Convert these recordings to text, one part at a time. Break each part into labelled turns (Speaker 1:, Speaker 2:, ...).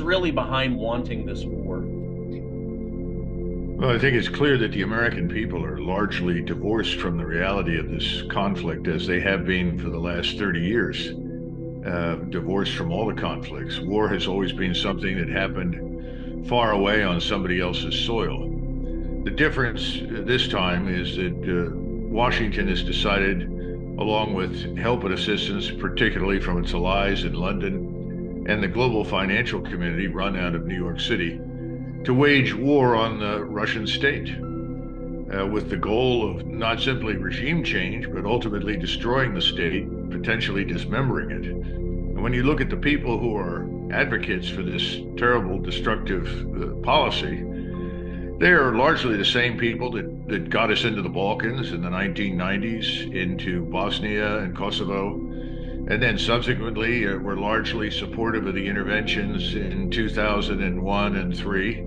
Speaker 1: really behind wanting this war?
Speaker 2: Well, I think it's clear that the American people are largely divorced from the reality of this conflict as they have been for the last 30 years, divorced from all the conflicts. War has always been something that happened far away on somebody else's soil. The difference this time is that Washington has decided, along with help and assistance, particularly from its allies in London and the global financial community run out of New York City, to wage war on the Russian state with the goal of not simply regime change, but ultimately destroying the state, potentially dismembering it. And when you look at the people who are advocates for this terrible, destructive policy, they are largely the same people that got us into the Balkans in the 1990s, into Bosnia and Kosovo, and then subsequently were largely supportive of the interventions in 2001 and 3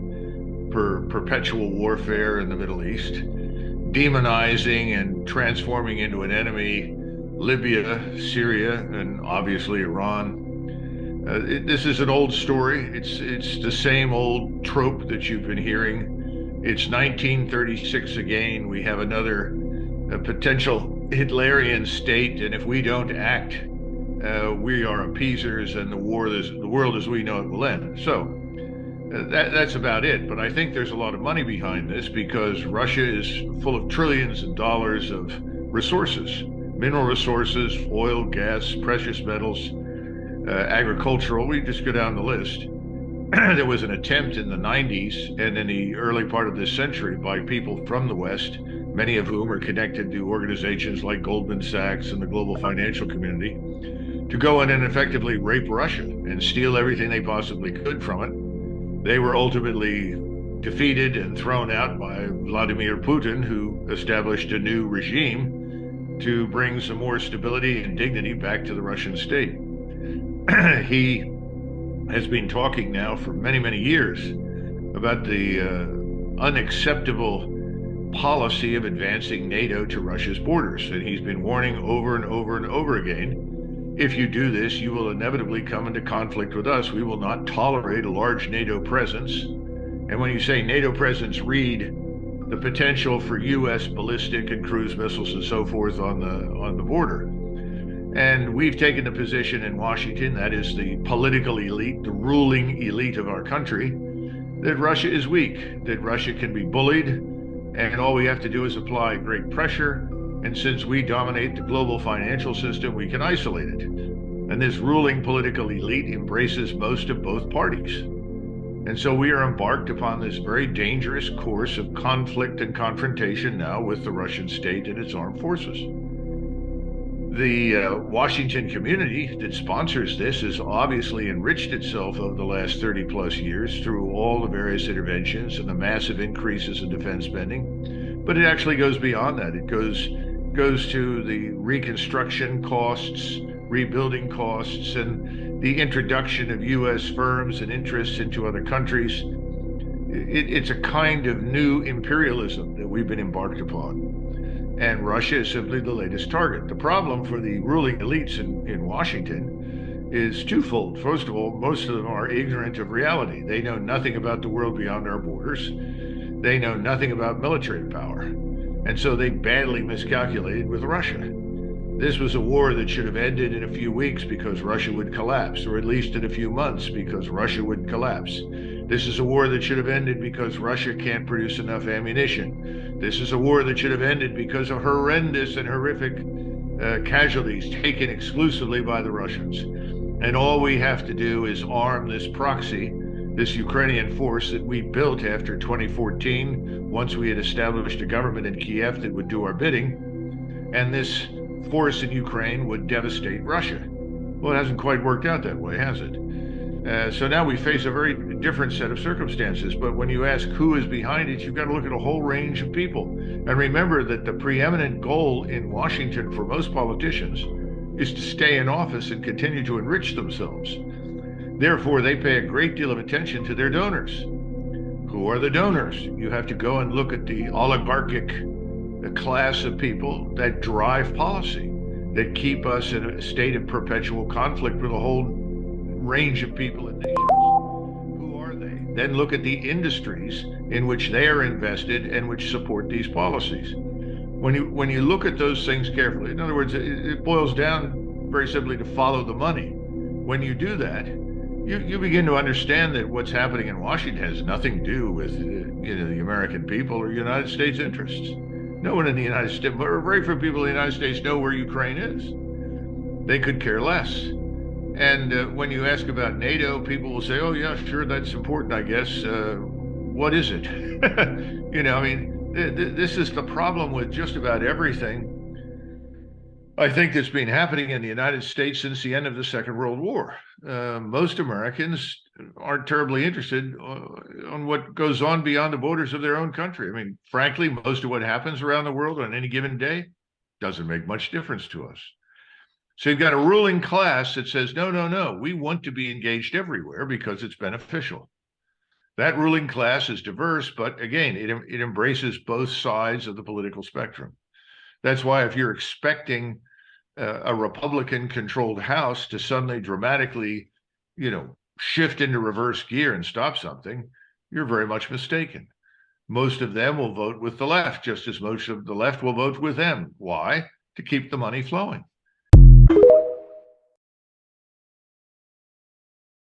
Speaker 2: for perpetual warfare in the Middle East, demonizing and transforming into an enemy Libya, Syria, and obviously Iran. This is an old story. It's the same old trope that you've been hearing. It's 1936 again. We have another potential Hitlerian state, and if we don't act, we are appeasers, and the world as we know it will end. So that's about it. But I think there's a lot of money behind this because Russia is full of trillions of dollars of resources, mineral resources, oil, gas, precious metals, agricultural. We just go down the list. There was an attempt in the 90s and in the early part of this century by people from the West, many of whom are connected to organizations like Goldman Sachs and the global financial community, to go in and effectively rape Russia and steal everything they possibly could from it. They were ultimately defeated and thrown out by Vladimir Putin, who established a new regime to bring some more stability and dignity back to the Russian state. He has been talking now for many, many years about the unacceptable policy of advancing NATO to Russia's borders. And he's been warning over and over and over again, if you do this, you will inevitably come into conflict with us. We will not tolerate a large NATO presence. And when you say NATO presence, read the potential for U.S. ballistic and cruise missiles and so forth on the border. And we've taken the position in Washington, that is the political elite, the ruling elite of our country, that Russia is weak, that Russia can be bullied, and all we have to do is apply great pressure. And since we dominate the global financial system, we can isolate it. And this ruling political elite embraces most of both parties. And so we are embarked upon this very dangerous course of conflict and confrontation now with the Russian state and its armed forces. The Washington community that sponsors this has obviously enriched itself over the last 30 plus years through all the various interventions and the massive increases in defense spending. But it actually goes beyond that. It goes to the reconstruction costs, rebuilding costs, and the introduction of U.S. firms and interests into other countries. It's a kind of new imperialism that we've been embarked upon. And Russia is simply the latest target. The problem for the ruling elites in Washington is twofold. First of all, most of them are ignorant of reality. They know nothing about the world beyond our borders. They know nothing about military power. And so they badly miscalculated with Russia. This was a war that should have ended in a few weeks because Russia would collapse, or at least in a few months because Russia would collapse. This is a war that should have ended because Russia can't produce enough ammunition. This is a war that should have ended because of horrendous and horrific casualties taken exclusively by the Russians. And all we have to do is arm this proxy, this Ukrainian force that we built after 2014, once we had established a government in Kiev that would do our bidding, and this force in Ukraine would devastate Russia. Well, it hasn't quite worked out that way, has it? So now we face a very different set of circumstances. But when you ask who is behind it, you've got to look at a whole range of people. And remember that the preeminent goal in Washington for most politicians is to stay in office and continue to enrich themselves. Therefore, they pay a great deal of attention to their donors. Who are the donors? You have to go and look at the oligarchic class of people that drive policy, that keep us in a state of perpetual conflict with a whole range of people and nations. then look at the industries in which they are invested and which support these policies. When you look at those things carefully, in other words, it boils down very simply to follow the money. When you do that, you begin to understand that what's happening in Washington has nothing to do with the American people or United States interests. No one in the United States, or very few people in the United States, know where Ukraine is. They could care less. And when you ask about NATO, people will say, "Oh yeah, sure, that's important, I guess." What is it? I mean, this is the problem with just about everything I think that's been happening in the United States since the end of the Second World War. Most Americans aren't terribly interested on what goes on beyond the borders of their own country. I mean, frankly, most of what happens around the world on any given day doesn't make much difference to us. So you've got a ruling class that says, no, no, no, we want to be engaged everywhere because it's beneficial. That ruling class is diverse, but again, it embraces both sides of the political spectrum. That's why if you're expecting a Republican-controlled House to suddenly dramatically, shift into reverse gear and stop something, you're very much mistaken. Most of them will vote with the left, just as most of the left will vote with them. Why? To keep the money flowing.